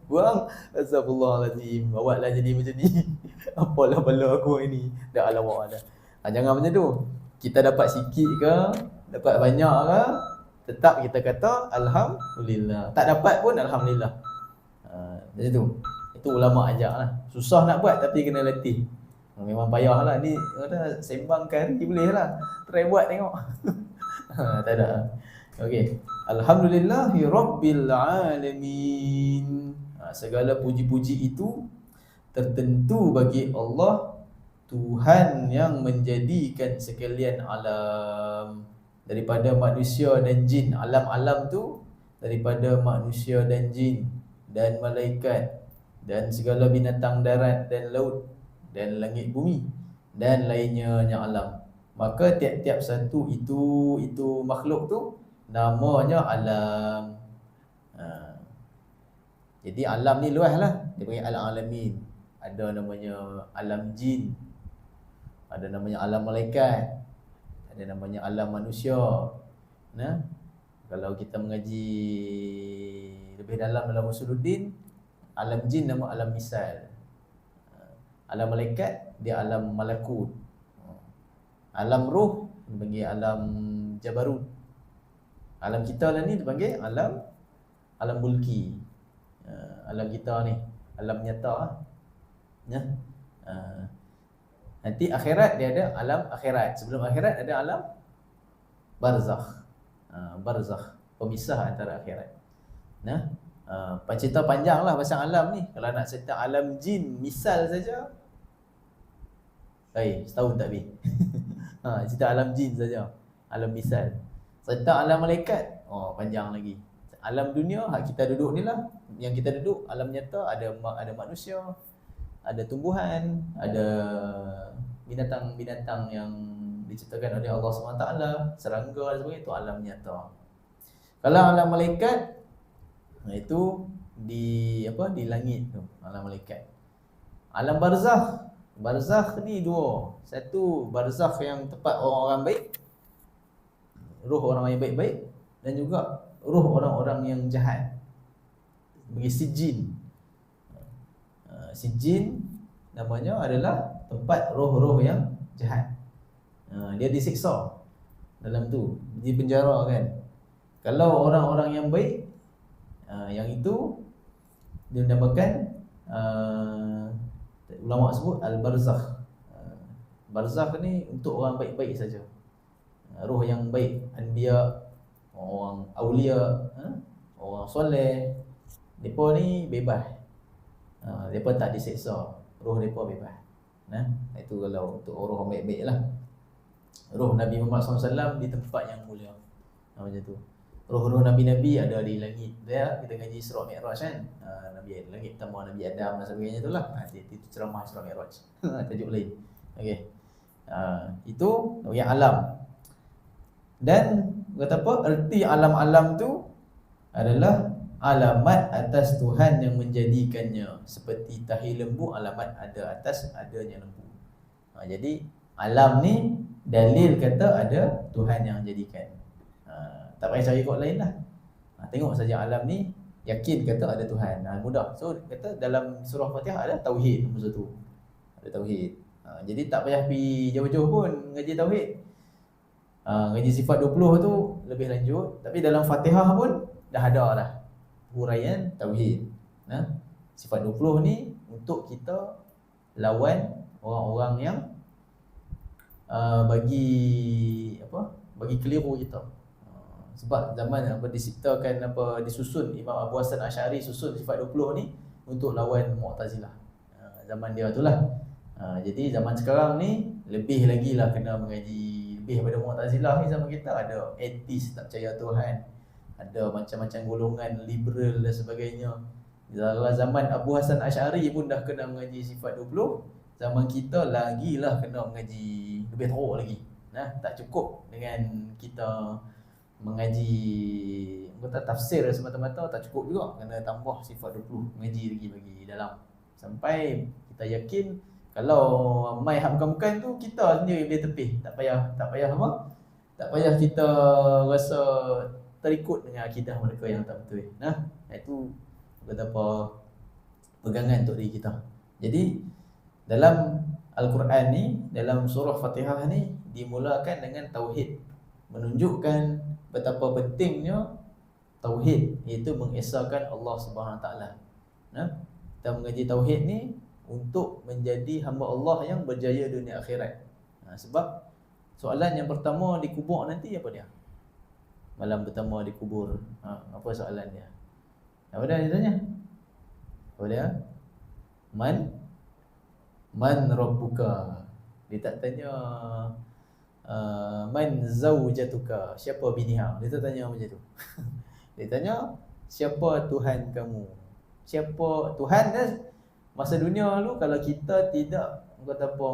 Buang, astagfirullahaladzim, awaklah jadi macam ni. Apalah bala aku hari ni. Dah alamak dah. Jangan macam tu. Kita dapat sikit ke, dapat banyak ke, tetap kita kata alhamdulillah. Tak dapat pun alhamdulillah. Macam tu. Itu ulama ajak lah. Susah nak buat tapi kena latih. Memang payah lah. Ni sembang kari boleh lah. Try buat tengok. Tak ada. Okey. Alhamdulillahi Rabbil Alamin. Segala puji-puji itu tertentu bagi Allah, Tuhan yang menjadikan sekalian alam, daripada manusia dan jin. Alam-alam tu daripada manusia dan jin. dan malaikat dan segala binatang darat dan laut dan langit bumi dan lainnya yang alam. Maka tiap-tiap satu itu makhluk tu namanya alam. Jadi alam ni luas lah. Dia panggil alam-alamin. Ada namanya alam jin, ada namanya alam malaikat, ada namanya alam manusia. Nah, kalau kita mengaji lebih dalam Usuluddin, alam jin nama alam misal. Alam malaikat dia alam malakut. Alam roh dipanggil alam jabarut. Alam kita lah ni dipanggil alam mulki. Alam kita ni alam nyata. Ya. Nanti akhirat dia ada alam akhirat. Sebelum akhirat ada alam barzakh. Barzakh, pemisah antara akhirat. Nah, cerita panjang lah pasal alam ni. Kalau nak cerita alam jin misal saja, setahun tak habis. Cerita alam jin saja, alam misal. Cerita alam malaikat, panjang lagi. Alam dunia, hak kita duduk ni lah. Yang kita duduk, alam nyata, ada manusia, ada tumbuhan, ada binatang-binatang yang diciptakan oleh Allah SWT, serangga dan sebagainya, itu alam nyata. Kalau alam malaikat, itu di langit tu, alam malaikat. Alam barzakh, barzakh ni dua. Satu barzakh yang tempat orang-orang baik, roh orang yang baik-baik, dan juga roh orang-orang yang jahat. Bagi sijin. Sijin namanya adalah tempat roh-roh yang jahat. Dia disiksa dalam tu, di penjara kan. Kalau orang-orang yang baik, yang itu dinamakan ulama sebut al-barzakh. Barzakh ni untuk orang baik-baik saja. Roh yang baik, anbiya, orang aulia, orang soleh, mereka ni bebas. Mereka tak diseksa, roh mereka bebas. Itu kalau untuk orang baik-baik lah. Roh Nabi Muhammad SAW di tempat yang mulia, macam tu. Roh-roh Nabi-Nabi ada di langit. Dia kita ngaji Isra Mi'raj kan. Nabi langit pertama Nabi Adam dan sebagainya itulah. Itu ceramah Isra Mi'raj. Tajuk lain. Okey. Itu yang alam. Dan kata apa? Erti alam-alam tu adalah alamat atas Tuhan yang menjadikannya. Seperti tahi lembu, alamat ada atas adanya lembu. Jadi alam ni dalil kata ada Tuhan yang jadikan. Tak payah cari kod lain lah. Tengok saja alam ni, yakin kata ada Tuhan. Mudah. So kata dalam surah Fatihah ada tauhid nombor 1. Ada tauhid. Jadi tak payah pergi jauh-jauh pun ngaji tauhid. Ngaji sifat 20 tu lebih lanjut, tapi dalam Fatihah pun dah ada dah huraian tauhid. Sifat 20 ni untuk kita lawan orang-orang yang bagi keliru kita. Sebab zaman diciptakan disusun Imam Abu Hasan Asy'ari susun sifat 20 ni untuk lawan Mu'tazilah. Zaman dia itulah. Jadi zaman sekarang ni lebih lagi lah kena mengaji lebih daripada Mu'tazilah ni. Zaman kita ada ateis, tak percaya Tuhan, ada macam-macam golongan liberal dan sebagainya. Dalam zaman Abu Hasan Asy'ari pun dah kena mengaji sifat 20, zaman kita lagilah kena mengaji lebih teruk lagi. Tak cukup dengan kita mengaji tafsir semata-mata, tak cukup juga, kena tambah sifat 20, mengaji lagi bagi dalam sampai kita yakin kalau mai hak bukan-bukan tu kita sendiri boleh tepih. Tak payah kita rasa terikut dengan akidah mereka yang tak betul. Itu betapa pegangan untuk diri kita. Jadi dalam Al-Quran ni, dalam surah Fatihah ni dimulakan dengan tauhid, menunjukkan betapa pentingnya tauhid, iaitu mengesahkan Allah Subhanahu Taala. Kita mengaji tauhid ni untuk menjadi hamba Allah yang berjaya dunia akhirat. Sebab soalan yang pertama di kubur nanti apa dia? Malam pertama di kubur. Apa soalan dia? Apa dia tanya? Apa dia? Man rabbuka? Dia tak tanya man zaujatuka, siapa biniha. Dia tak tanya macam tu. Dia tanya siapa Tuhan kamu. siapa Tuhan dah. Masa dunia dulu kalau kita tidak kata apa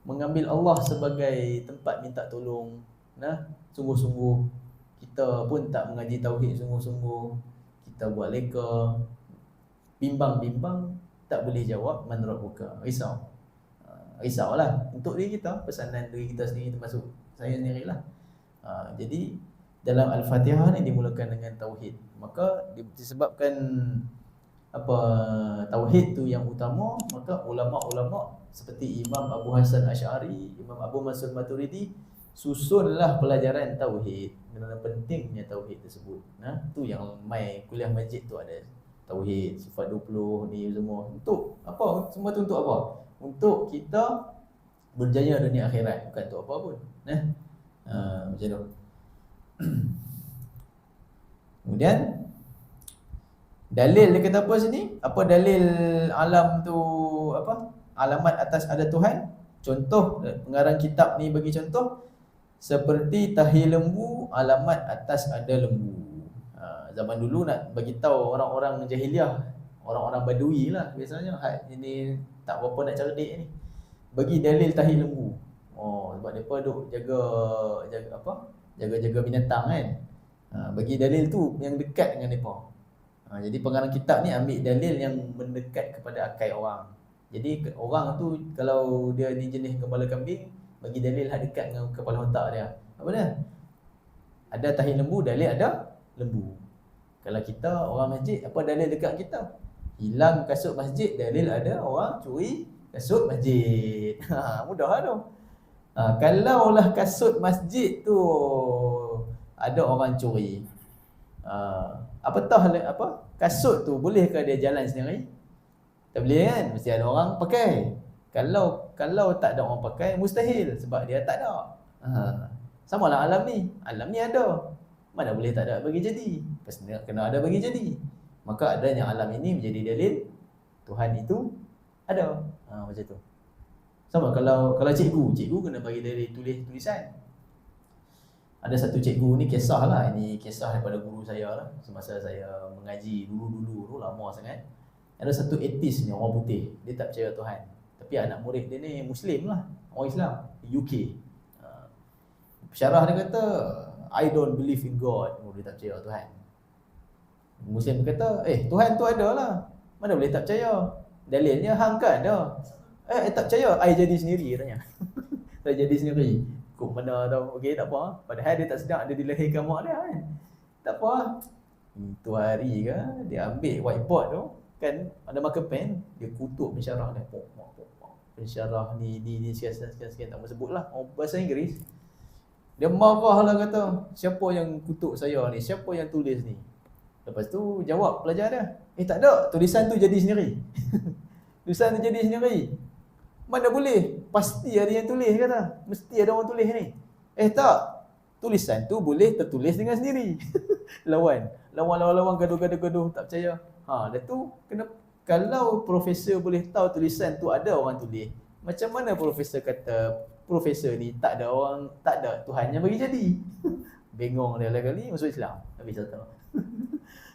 mengambil Allah sebagai tempat minta tolong, sungguh-sungguh, kita pun tak mengaji tauhid sungguh-sungguh, kita buat leka, bimbang-bimbang, tak boleh jawab man rabbuka, risaulah untuk diri kita, pesanan diri kita sendiri, termasuk saya sendirilah. Jadi dalam Al-Fatihah ni dimulakan dengan tauhid. Maka disebabkan tauhid tu yang utama, maka ulama-ulama seperti Imam Abu Hasan Asy'ari, Imam Abu Mansur Maturidi susunlah pelajaran tauhid, kerana pentingnya tauhid tersebut. Tu yang mai kuliah masjid tu ada tauhid, sifat 20 ni semua. Untuk apa? Semua tu untuk apa? Untuk kita berjaya dunia akhirat, bukan untuk apa pun. Macam tu. Kemudian dalil dia kata apa sini? Apa dalil alam tu apa? Alamat atas ada Tuhan. Contoh pengarang kitab ni bagi contoh seperti tahi lembu, alamat atas ada lembu. Zaman dulu nak bagi tahu orang-orang jahiliah, orang-orang badui lah biasanya, ini tak berapa nak cerdik ni, bagi dalil tahi lembu. Sebab depa duk jaga binatang kan. Bagi dalil tu yang dekat dengan depa. Jadi pengarang kitab ni ambil dalil yang mendekat kepada akal orang. Jadi orang tu kalau dia ni jenis kepala kambing, bagi dalil hak dekat dengan kepala otak dia. Apa dia? Ada tahi lembu, dalil ada lembu. Kalau kita orang masjid, apa dalil dekat kita? Hilang kasut masjid, dalil ada orang curi kasut masjid. Mudah tu. Kalaulah kasut masjid tu ada orang curi, kasut tu bolehkah dia jalan sendiri? Tak boleh kan, mesti ada orang pakai. Kalau tak ada orang pakai, mustahil sebab dia tak ada. Samalah alam ni ada, mana boleh tak ada bagi jadi, pasti kena ada bagi jadi. Maka adanya alam ini menjadi dalil Tuhan itu ada. Macam tu. Sama kalau cikgu kena bagi dalil tulisan. Ada satu cikgu ni, kisah lah, ini kisah daripada guru saya lah, semasa saya mengaji dulu lama sangat. Ada satu etis ni, orang putih, dia tak percaya Tuhan, tapi anak murid dia ni Muslim lah, orang Islam, UK. Pensyarah dia kata, I don't believe in God. Dia tak percaya Tuhan. Muslim kata, Tuhan tu ada lah, mana boleh tak percaya? Dalilnya hang kan ada. Tak percaya, I jadi sendiri katanya. Saya jadi sendiri. Kok mana tahu, okey tak apa. Padahal dia tak sedar dia dilahirkan mak dia kan. Tak apa. Itu hari ke, dia ambil whiteboard tu, kan ada marker pen, dia kutuk pensyarah dia. Pensyarah ni sekian tak mau sebutlah. Bahasa Inggeris. Dia marah lah, kata, siapa yang kutuk saya ni? Siapa yang tulis ni? Lepas tu jawab pelajar dia, tak ada, tulisan tu jadi sendiri. Tulisan tu jadi sendiri. Mana boleh? Pasti ada yang tulis, kata. Mesti ada orang tulis ni. Tak. Tulisan tu boleh tertulis dengan sendiri. Lawan, gaduh, tak percaya. Dah tu kena, kalau profesor boleh tahu tulisan tu ada orang tulis, macam mana profesor kata profesor ni tak ada Tuhan yang bagi jadi? Bengong dia lah kali, masuk Islam. Habis satu.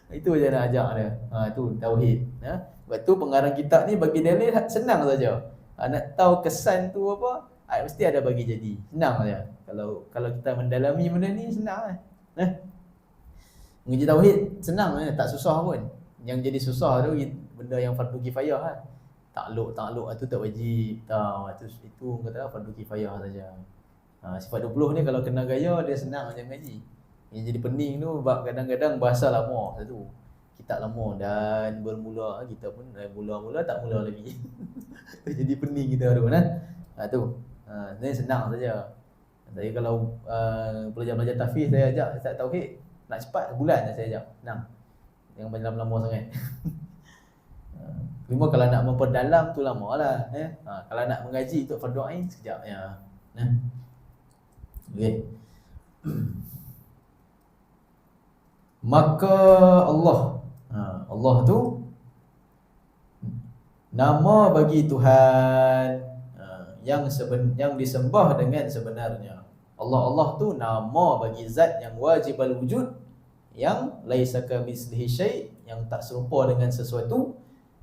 Itu je nak ajak dia. Tu tauhid. Sebab tu pengarang kitab ni bagi dalil senang saja. Nak tahu kesan tu apa, mesti ada bagi jadi. Senang saja. Kalau kita mendalami benda ni, senang lah. Mengaji tauhid senang, tak susah pun. Yang jadi susah tu benda yang fardu kifayah lah. Takluk tu tak wajib. Itu kata fardu kifayah saja. Sifat 20 ni kalau kena gaya, dia senang macam ngaji. Yang jadi pening tu kadang-kadang bahasa lama satu. Kitab lama dan bermula, kita pun mula-mula tak mula lagi. Jadi pening kita tu kan. Tu. Ni senang saja. Saya kalau pelajar-pelajar tahfiz saya ajak start tauhid, nak cepat sebulan saya ajak. Senang. Yang macam lama sangat. Cuma kalau nak memperdalam tu lamalah. Kalau nak mengaji untuk fardu ain sekejap ya. Okey. Maka Allah tu nama bagi Tuhan yang disembah dengan sebenarnya. Allah tu nama bagi zat yang wajibal wujud, yang laisa kamitslihi syai' yang tak serupa dengan sesuatu,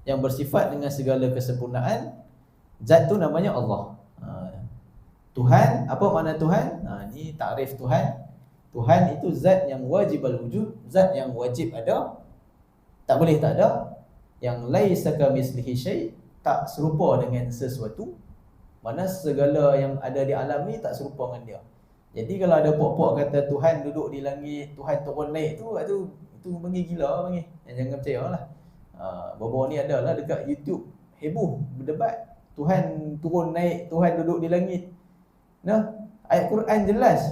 yang bersifat dengan segala kesempurnaan. Zat tu namanya Allah. Tuhan, apa makna Tuhan? Ni takrif Tuhan. Tuhan itu zat yang wajib al-wujud, zat yang wajib ada, tak boleh tak ada, yang laisa kamitslihi syai', tak serupa dengan sesuatu. Mana segala yang ada di alam ni tak serupa dengan dia. Jadi kalau ada puak-puak kata Tuhan duduk di langit, Tuhan turun naik tu, itu panggil gila panggil. Jangan percayalah. Baru-baru ni ada lah dekat YouTube heboh berdebat, Tuhan turun naik, Tuhan duduk di langit. Nah, ayat Quran jelas,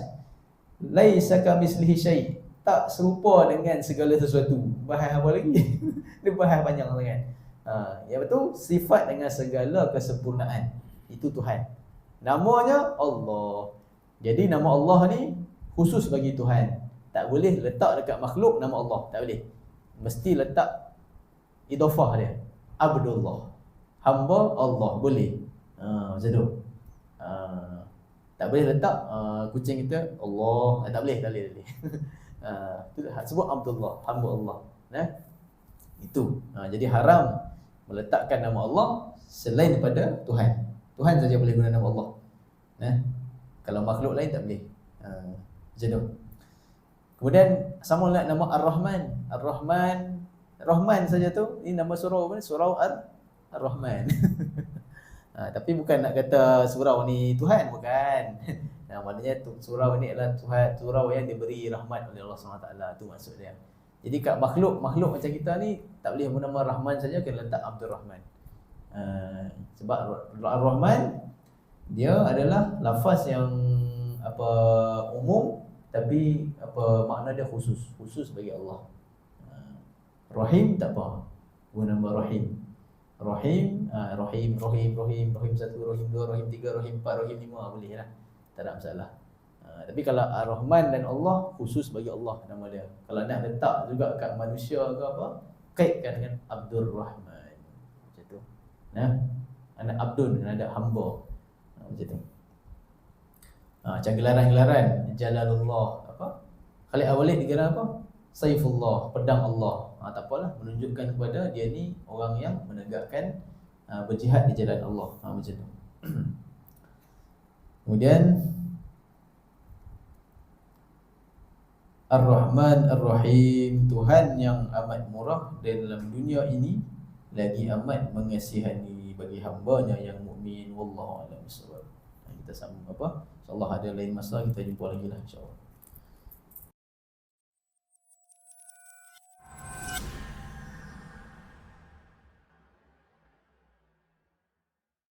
laisa kamitslihi syai', tak serupa dengan segala sesuatu. Bahas apa lagi? Dia bahas panjang sangat. Yang betul sifat dengan segala kesempurnaan. Itu Tuhan. Namanya Allah. Jadi nama Allah ni khusus bagi Tuhan. Tak boleh letak dekat makhluk nama Allah, tak boleh. Mesti letak idafah dia. Abdullah, hamba Allah, boleh. Macam tu. Tak boleh letak kucing kita Allah, tak boleh. Tu sebut Abdullah, hamba Allah. Itu. Jadi haram meletakkan nama Allah selain daripada Tuhan. Tuhan saja boleh guna nama Allah. Kalau makhluk lain tak boleh. Macam tu. Kemudian sama lah nama Ar-Rahman. Ar-Rahman, Rahman saja tu, ini nama surau apa ni? Surau Ar-Rahman. Tapi bukan nak kata surau ni Tuhan, bukan. Maknanya surau ni adalah Tuhan, surau yang diberi rahmat oleh Allah SWT. Tu maksud dia. Jadi kat makhluk macam kita ni tak boleh bernama Rahman saja, kena letak Abdul Rahman. Sebab Ar-Rahman dia adalah lafaz yang umum, tapi makna dia khusus bagi Allah. Rahim tak apa, guna nama Rahim. Rahim 1, Rahim 2, Rahim 3, Rahim 4, Rahim 5 boleh lah, tak ada masalah. Tapi kalau Ar-Rahman dan Allah, khusus bagi Allah nama dia. Kalau nak letak juga kat manusia ke apa, kaitkan dengan Abdul Rahman. Macam tu. Anak Abdul, anak hamba. Macam tu. Macam gelaran-gelaran Jalalullah, Khalid Al-Walid digelar apa? Saifullah, pedang Allah. Tak apalah, menunjukkan kepada dia ni orang yang menegakkan berjihad di jalan Allah. Macam tu. Kemudian Ar-Rahman Ar-Rahim, Tuhan yang amat murah dan dalam dunia ini lagi amat mengasihani bagi hamba-Nya yang mukmin. Wallahu a'lam bissawab. Kita sama InsyaAllah ada lain masalah kita jumpa lagi lah insyaAllah.